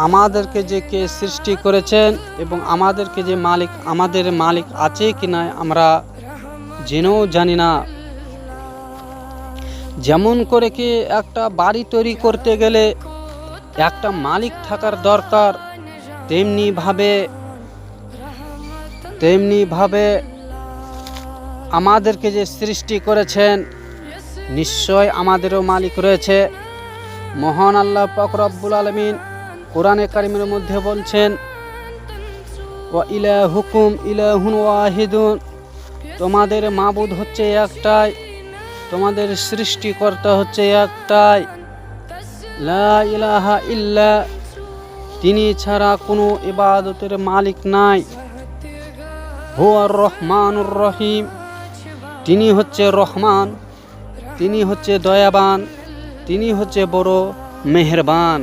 আমাদেরকে যে কে সৃষ্টি করেছেন এবং আমাদেরকে যে মালিক, আমাদের মালিক আছে কি না আমরা জেনেও জানি না। যেমন করে কি একটা বাড়ি তৈরি করতে গেলে একটা মালিক থাকার দরকার, তেমনিভাবে আমাদেরকে যে সৃষ্টি করেছেন নিশ্চয় আমাদেরও মালিক রয়েছে। মহান আল্লাহ পাক রব্বুল আলামিন কোরআনে কারিমের মধ্যে বলছেন, ওয়া ইলাহুকুম ইলাহুন ওয়াহিদুন, তোমাদের মাবুদ হচ্ছে একটাই, তোমাদের সৃষ্টিকর্তা হচ্ছে একটাই। লা ইলাহা ইল্লা, তিনি ছাড়া কোনো ইবাদতের মালিক নাই। হুয়ার রহমানুর রহিম, তিনি হচ্ছে রহমান, তিনি হচ্ছে দয়াবান, তিনি হচ্ছে বড় মেহেরবান।